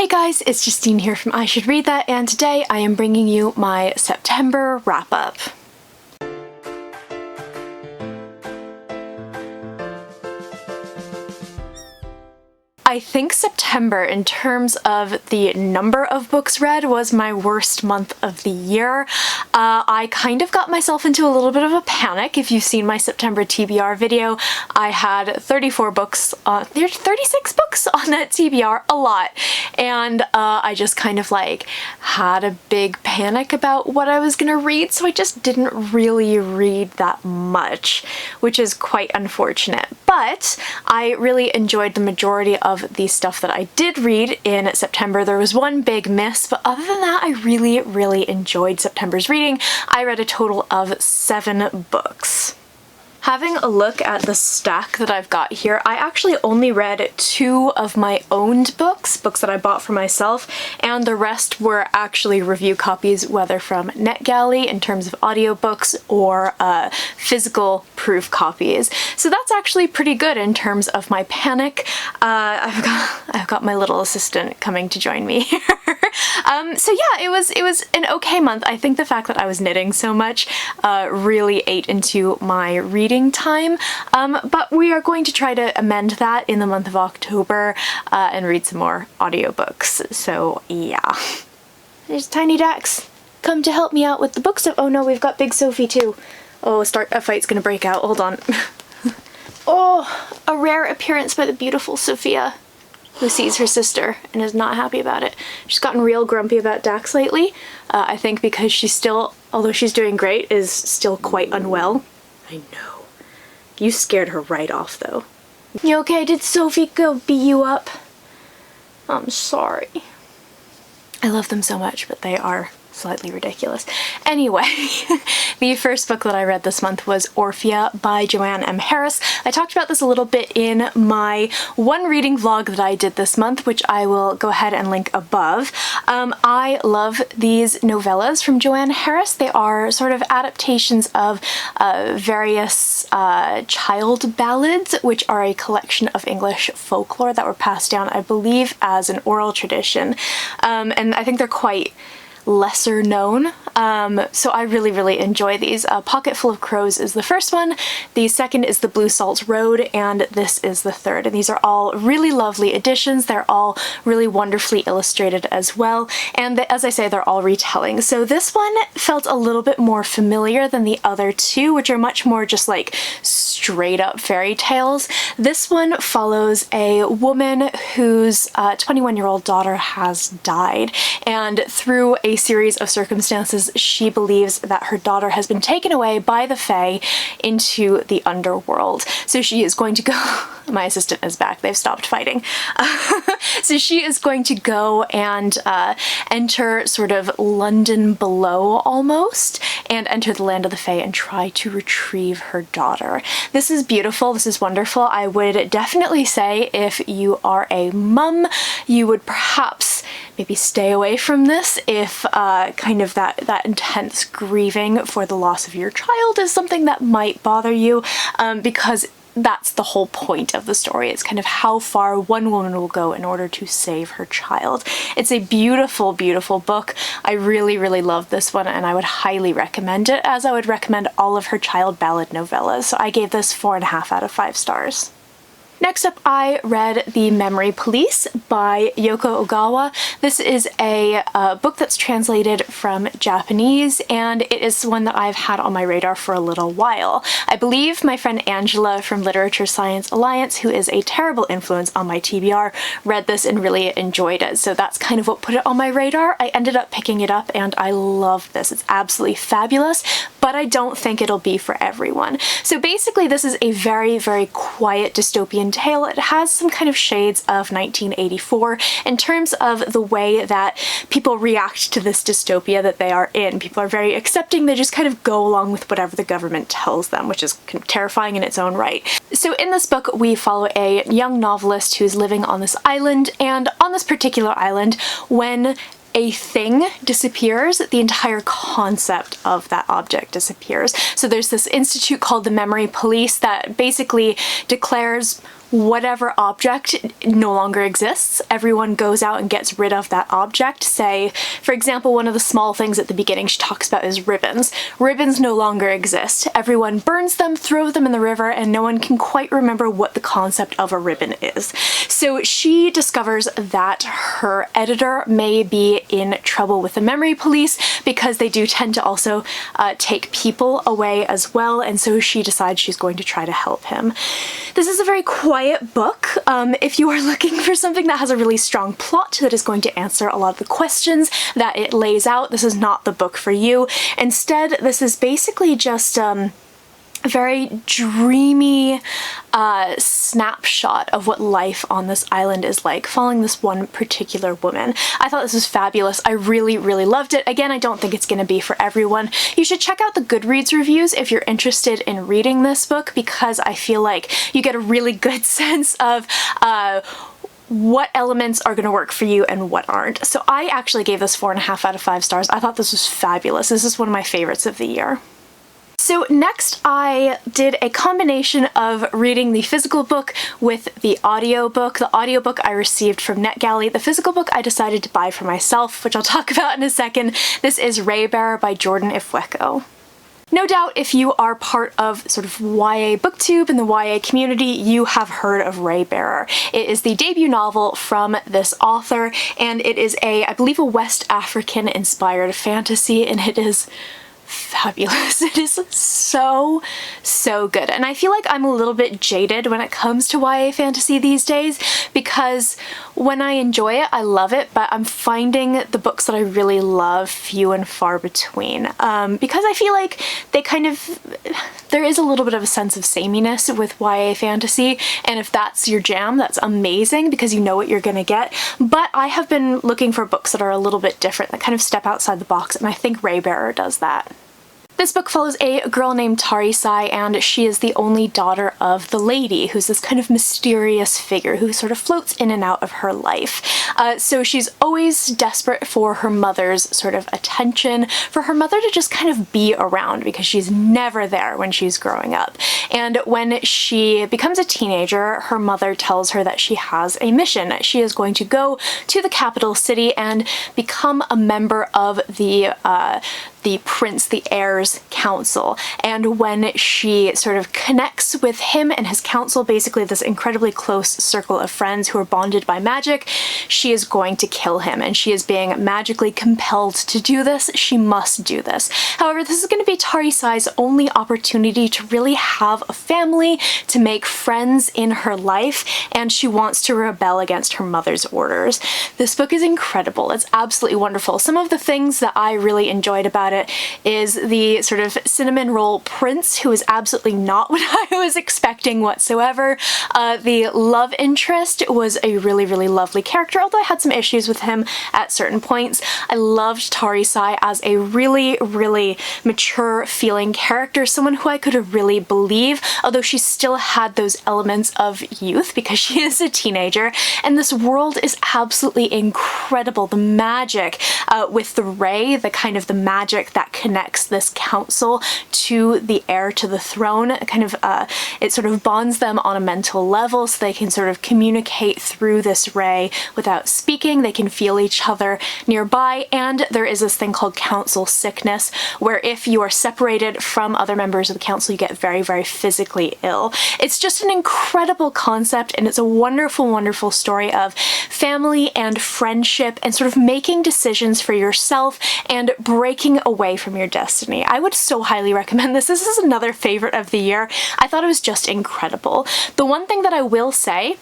Hey guys, it's Justine here from I Should Read That, and today I am bringing you my September wrap-up. I think September, in terms of the number of books read, was my worst month of the year. I kind of got myself into a little bit of a panic. If you've seen my September TBR video, I had 36 books on that TBR, a lot. And I just kind of like had a big panic about what I was gonna read, so I just didn't really read that much, which is quite unfortunate. But I really enjoyed the majority of the stuff that I did read in September. There was one big miss, but other than that, I really enjoyed September's reading. I read a total of 7 books. Having a look at the stack that I've got here, I actually only read 2 of my owned books that I bought for myself, and the rest were actually review copies, whether from NetGalley in terms of audiobooks or physical proof copies. So that's actually pretty good in terms of my panic. I've got my little assistant coming to join me here. So yeah, it was an okay month. I think the fact that I was knitting so much really ate into my reading time, but we are going to try to amend that in the month of October and read some more audiobooks. So yeah. There's Tiny Dax. Come to help me out with the books. Oh no, we've got Big Sophie too. Oh, a fight's gonna break out. Hold on. Oh, a rare appearance by the beautiful Sophia, who sees her sister and is not happy about it. She's gotten real grumpy about Dax lately. I think because she's still, although she's doing great, is still quite unwell. I know. You scared her right off though. You okay? Did Sophie go beat you up? I'm sorry. I love them so much, but they are slightly ridiculous. Anyway, the first book that I read this month was Orphea by Joanne M. Harris. I talked about this a little bit in my one reading vlog that I did this month, which I will go ahead and link above. I love these novellas from Joanne Harris. They are sort of adaptations of various child ballads, which are a collection of English folklore that were passed down, I believe, as an oral tradition. And I think they're quite lesser known, so I really enjoy these. Pocket Full of Crows is the first one, the second is The Blue Salt Road, and this is the third. And these are all really lovely editions. They're all really wonderfully illustrated as well, and as I say, they're all retelling. So this one felt a little bit more familiar than the other two, which are much more just like straight up fairy tales. This one follows a woman whose 21-year-old daughter has died, and through a series of circumstances, she believes that her daughter has been taken away by the Fae into the underworld. So she is going to go... My assistant is back. They've stopped fighting. So she is going to go and enter sort of London below almost, and enter the land of the Fae and try to retrieve her daughter. This is beautiful. This is wonderful. I would definitely say if you are a mum, you would perhaps maybe stay away from this if kind of that intense grieving for the loss of your child is something that might bother you, because that's the whole point of the story. It's kind of how far one woman will go in order to save her child. It's a beautiful book. I really love this one, and I would highly recommend it, as I would recommend all of her child ballad novellas. So I gave this 4.5 out of 5 stars. Next up, I read The Memory Police by Yoko Ogawa. This is a book that's translated from Japanese, and it is one that I've had on my radar for a little while. I believe my friend Angela from Literature Science Alliance, who is a terrible influence on my TBR, read this and really enjoyed it, so that's kind of what put it on my radar. I ended up picking it up, and I love this. It's absolutely fabulous, but I don't think it'll be for everyone. So basically, this is a very quiet dystopian tale. It has some kind of shades of 1984 in terms of the way that people react to this dystopia that they are in. People are very accepting. They just kind of go along with whatever the government tells them, which is kind of terrifying in its own right. So in this book, we follow a young novelist who's living on this island, and on this particular island, when a thing disappears, the entire concept of that object disappears. So there's this institute called the Memory Police that basically declares whatever object no longer exists, everyone goes out and gets rid of that object. Say, for example, one of the small things at the beginning she talks about is ribbons. Ribbons no longer exist. Everyone burns them, throws them in the river, and no one can quite remember what the concept of a ribbon is. So she discovers that her editor may be in trouble with the memory police because they do tend to also take people away as well, and so she decides she's going to try to help him. This is a very quiet book. If you are looking for something that has a really strong plot that is going to answer a lot of the questions that it lays out, this is not the book for you. Instead, this is basically just a very dreamy snapshot of what life on this island is like, following this one particular woman. I thought this was fabulous. I really, really loved it. Again, I don't think it's going to be for everyone. You should check out the Goodreads reviews if you're interested in reading this book, because I feel like you get a really good sense of what elements are going to work for you and what aren't. So I actually gave this 4.5 out of 5 stars. I thought this was fabulous. This is one of my favorites of the year. So next I did a combination of reading the physical book with the audiobook. The audiobook I received from NetGalley. The physical book I decided to buy for myself, which I'll talk about in a second. This is Raybearer by Jordan Ifueko. No doubt if you are part of sort of YA booktube and the YA community, you have heard of Raybearer. It is the debut novel from this author, and it is I believe a West African inspired fantasy, and it is fabulous. It is so good, and I feel like I'm a little bit jaded when it comes to YA fantasy these days, because when I enjoy it, I love it, but I'm finding the books that I really love few and far between, because I feel like there is a little bit of a sense of sameness with YA fantasy, and if that's your jam, that's amazing because you know what you're gonna get. But I have been looking for books that are a little bit different, that kind of step outside the box, and I think Raybearer does that. This book follows a girl named Tarisai, and she is the only daughter of the lady, who's this kind of mysterious figure who sort of floats in and out of her life. So she's always desperate for her mother's sort of attention, for her mother to just kind of be around, because she's never there when she's growing up. And when she becomes a teenager, her mother tells her that she has a mission. She is going to go to the capital city and become a member of the prince, the heir's council. And when she sort of connects with him and his council, basically this incredibly close circle of friends who are bonded by magic, she is going to kill him, and she is being magically compelled to do this. She must do this. However, this is going to be Tarisai's only opportunity to really have a family, to make friends in her life, and she wants to rebel against her mother's orders. This book is incredible. It's absolutely wonderful. Some of the things that I really enjoyed about it is the sort of cinnamon roll prince, who is absolutely not what I was expecting whatsoever. The love interest was a really, really lovely character, although I had some issues with him at certain points. I loved Tarisai as a really, really mature feeling character, someone who I could really believe, although she still had those elements of youth because she is a teenager. And this world is absolutely incredible. The magic with the Ray, the kind of the magic that connects this council to the heir to the throne, it sort of bonds them on a mental level, so they can sort of communicate through this ray without speaking. They can feel each other nearby, and there is this thing called council sickness, where if you are separated from other members of the council, you get very, very physically ill. It's just an incredible concept, and it's a wonderful, wonderful story of family and friendship and sort of making decisions for yourself and breaking away from your destiny. I would so highly recommend this. This is another favorite of the year. I thought it was just incredible. The one thing that I will say,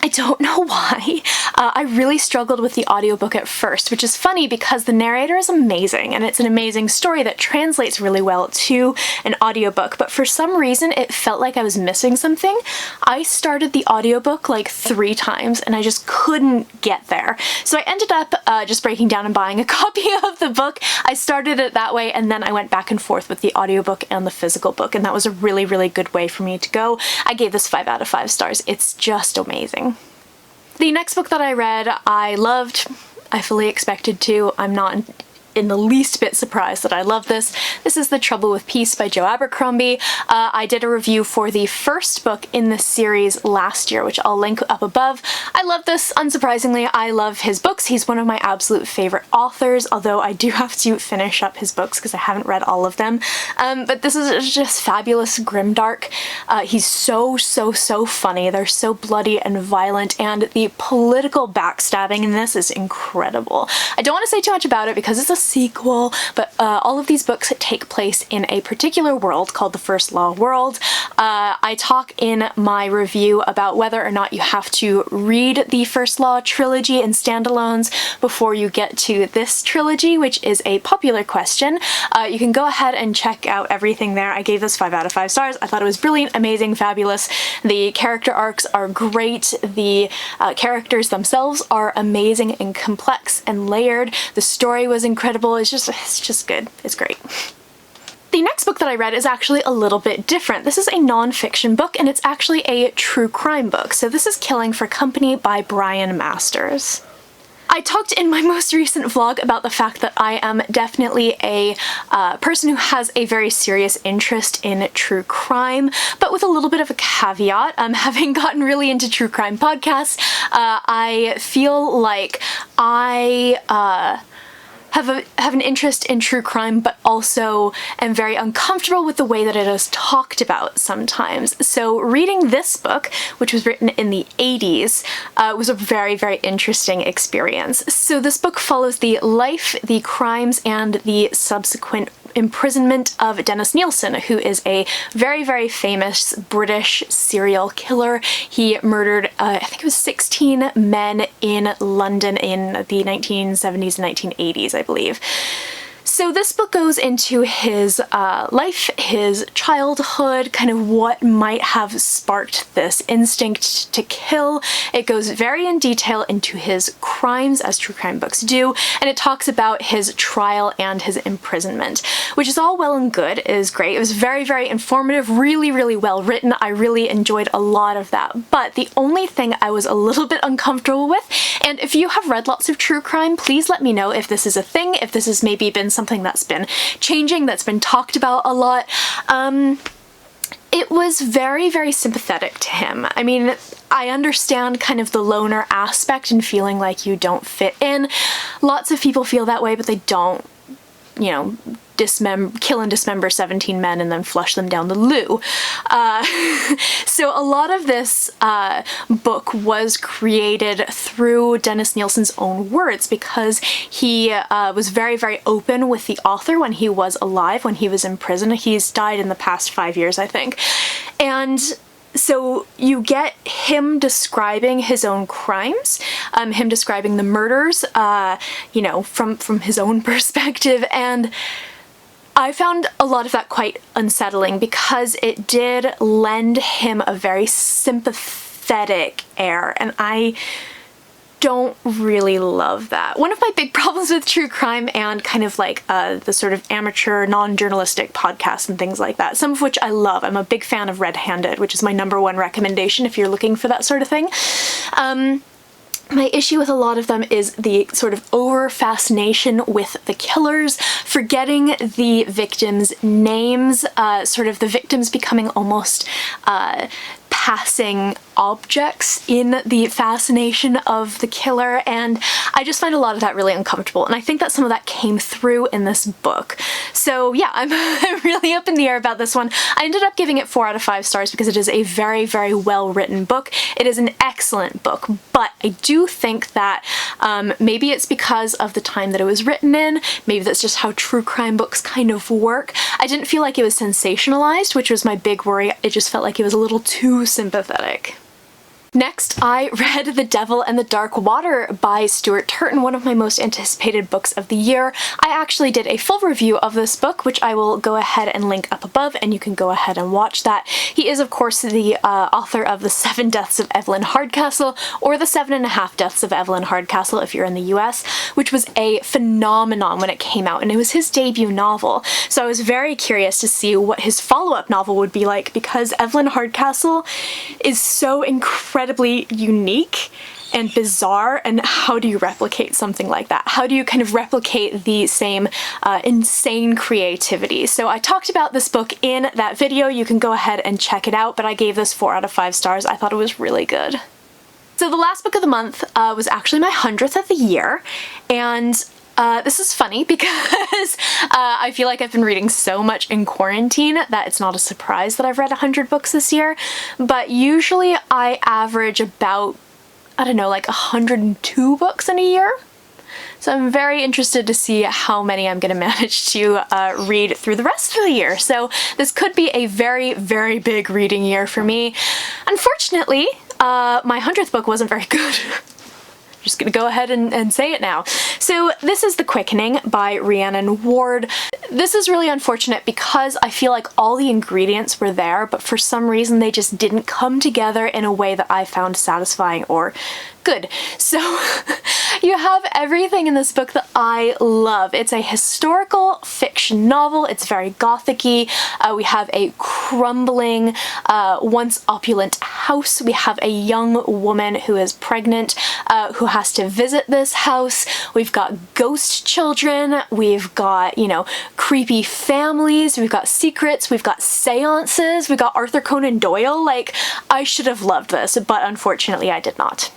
I don't know why, I really struggled with the audiobook at first, which is funny because the narrator is amazing and it's an amazing story that translates really well to an audiobook, but for some reason it felt like I was missing something. I started the audiobook like 3 times and I just couldn't get there. So I ended up just breaking down and buying a copy of the book. I started it that way, and then I went back and forth with the audiobook and the physical book, and that was a really, really good way for me to go. I gave this 5 out of 5 stars. It's just amazing. The next book that I read, I loved. I fully expected to. I'm not in the least bit surprised that I love this. This is The Trouble with Peace by Joe Abercrombie. I did a review for the first book in this series last year, which I'll link up above. I love this, unsurprisingly. I love his books. He's one of my absolute favorite authors, although I do have to finish up his books because I haven't read all of them. But this is just fabulous grimdark. He's so funny. They're so bloody and violent, and the political backstabbing in this is incredible. I don't want to say too much about it because it's a sequel, but all of these books take place in a particular world called the First Law world. I talk in my review about whether or not you have to read the First Law trilogy in standalones before you get to this trilogy, which is a popular question. You can go ahead and check out everything there. I gave this 5 out of 5 stars. I thought it was brilliant, amazing, fabulous. The character arcs are great. The characters themselves are amazing and complex and layered. The story was incredible. It's just good. It's great. The next book that I read is actually a little bit different. This is a non-fiction book, and it's actually a true crime book. So this is Killing for Company by Brian Masters. I talked in my most recent vlog about the fact that I am definitely a person who has a very serious interest in true crime, but with a little bit of a caveat. Having gotten really into true crime podcasts, I feel like I have an interest in true crime, but also am very uncomfortable with the way that it is talked about sometimes. So reading this book, which was written in the 80s, was a very interesting experience. So this book follows the life, the crimes, and the subsequent imprisonment of Dennis Nielsen, who is a very famous British serial killer. He murdered, I think it was 16 men in London in the 1970s and 1980s, I believe. So this book goes into his life, his childhood, kind of what might have sparked this instinct to kill. It goes very in detail into his crimes, as true crime books do, and it talks about his trial and his imprisonment, which is all well and good. It is great. It was very informative, really well written. I really enjoyed a lot of that, but the only thing I was a little bit uncomfortable with, and if you have read lots of true crime, please let me know if this is a thing, if this has maybe been something that's been changing, that's been talked about a lot. It was very sympathetic to him. I mean, I understand kind of the loner aspect and feeling like you don't fit in. Lots of people feel that way, but they don't, you know, kill and dismember 17 men and then flush them down the loo. So a lot of this book was created through Dennis Nielsen's own words, because he was very open with the author when he was alive, when he was in prison. He's died in the past 5 years, I think. And so you get him describing his own crimes, him describing the murders, you know, from his own perspective, and I found a lot of that quite unsettling because it did lend him a very sympathetic air, and I don't really love that. One of my big problems with true crime and kind of like the sort of amateur, non-journalistic podcasts and things like that, some of which I love. I'm a big fan of Red Handed, which is my #1 recommendation if you're looking for that sort of thing. My issue with a lot of them is the sort of over-fascination with the killers, forgetting the victims' names, sort of the victims becoming almost passing objects in the fascination of the killer, and I just find a lot of that really uncomfortable, and I think that some of that came through in this book. So yeah, I'm really up in the air about this one. I ended up giving it 4 out of 5 stars because it is a very well written book. It is an excellent book, but I do think that maybe it's because of the time that it was written in, maybe that's just how true crime books kind of work. I didn't feel like it was sensationalized, which was my big worry. It just felt like it was a little too sympathetic. Next, I read The Devil and the Dark Water by Stuart Turton, one of my most anticipated books of the year. I actually did a full review of this book, which I will go ahead and link up above, and you can go ahead and watch that. He is, of course, the author of The 7 Deaths of Evelyn Hardcastle, or The 7.5 Deaths of Evelyn Hardcastle if you're in the US, which was a phenomenon when it came out, and it was his debut novel. So I was very curious to see what his follow-up novel would be like, because Evelyn Hardcastle is so incredibly unique and bizarre, and how do you replicate something like that? How do you kind of replicate the same insane creativity? So I talked about this book in that video. You can go ahead and check it out, but I gave this 4 out of 5 stars. I thought it was really good. So the last book of the month was actually my 100th of the year, and this is funny because I feel like I've been reading so much in quarantine that it's not a surprise that I've read 100 books this year, but usually I average about, I don't know, like 102 books in a year. So I'm very interested to see how many I'm going to manage to read through the rest of the year. So this could be a very, very big reading year for me. Unfortunately, my 100th book wasn't very good. Just gonna go ahead and say it now. So this is The Quickening by Rhiannon Ward. This is really unfortunate because I feel like all the ingredients were there, but for some reason they just didn't come together in a way that I found satisfying or good. So you have everything in this book that I love. It's a historical fiction novel. It's very gothic-y. We have a crumbling, once opulent house. We have a young woman who is pregnant, who has to visit this house. We've got ghost children. We've got, you know, creepy families. We've got secrets. We've got seances. We've got Arthur Conan Doyle. Like, I should have loved this, but unfortunately I did not.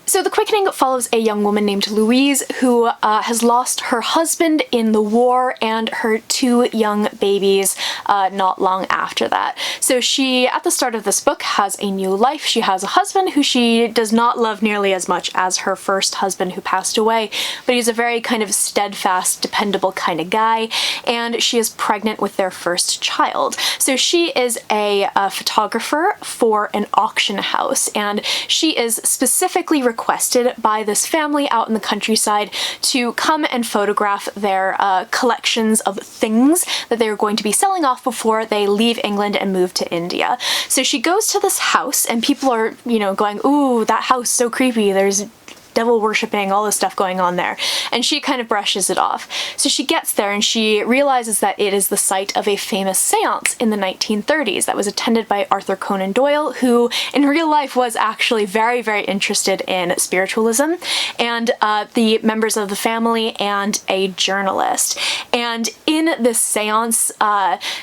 So The Quickening follows a young woman named Louise who has lost her husband in the war and her 2 young babies not long after that. So she, at the start of this book, has a new life. She has a husband who she does not love nearly as much as her first husband who passed away, but he's a very kind of steadfast, dependable kind of guy, and she is pregnant with their first child. So she is a photographer for an auction house, and she is specifically requested by this family out in the countryside to come and photograph their collections of things that they're going to be selling off before they leave England and move to India. So she goes to this house and people are, you know, going, ooh, that house, so creepy, there's devil worshipping, all this stuff going on there. And she kind of brushes it off. So she gets there and she realizes that it is the site of a famous seance in the 1930s that was attended by Arthur Conan Doyle, who in real life was actually very, very interested in spiritualism, and the members of the family and a journalist. And in this seance,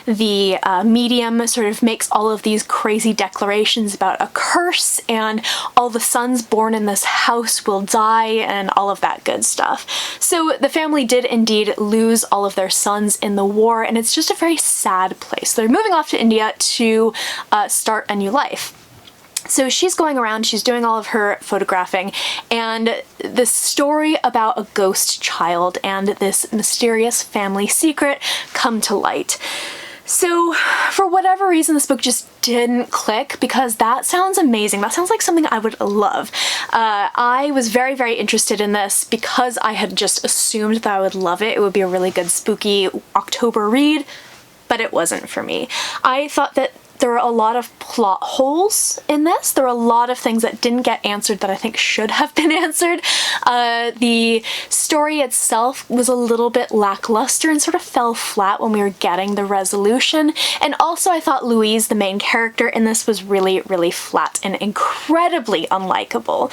the medium sort of makes all of these crazy declarations about a curse, and all the sons born in this house will die and all of that good stuff. So the family did indeed lose all of their sons in the war, and it's just a very sad place. They're moving off to India to start a new life. So she's going around, she's doing all of her photographing, and the story about a ghost child and this mysterious family secret come to light. So for whatever reason, this book just didn't click, because that sounds amazing. That sounds like something I would love. I was very, very interested in this because I had just assumed that I would love it. It would be a really good spooky October read, but it wasn't for me. I thought that there were a lot of plot holes in this. There were a lot of things that didn't get answered that I think should have been answered. The story itself was a little bit lackluster and sort of fell flat when we were getting the resolution. And also I thought Louise, the main character in this, was really, really flat and incredibly unlikable,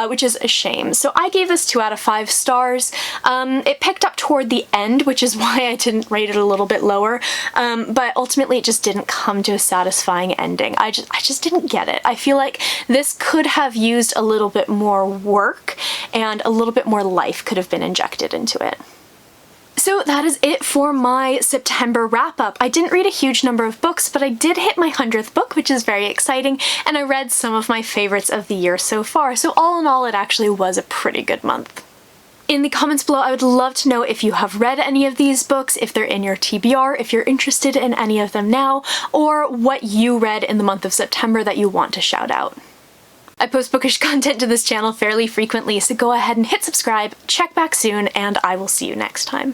which is a shame. So I gave this 2 out of 5 stars. It picked up toward the end, which is why I didn't rate it a little bit lower, but ultimately it just didn't come to a satisfying ending. I just didn't get it. I feel like this could have used a little bit more work, and a little bit more life could have been injected into it. So that is it for my September wrap-up. I didn't read a huge number of books, but I did hit my 100th book, which is very exciting, and I read some of my favorites of the year so far. So all in all, it actually was a pretty good month. In the comments below, I would love to know if you have read any of these books, if they're in your TBR, if you're interested in any of them now, or what you read in the month of September that you want to shout out. I post bookish content to this channel fairly frequently, so go ahead and hit subscribe, check back soon, and I will see you next time.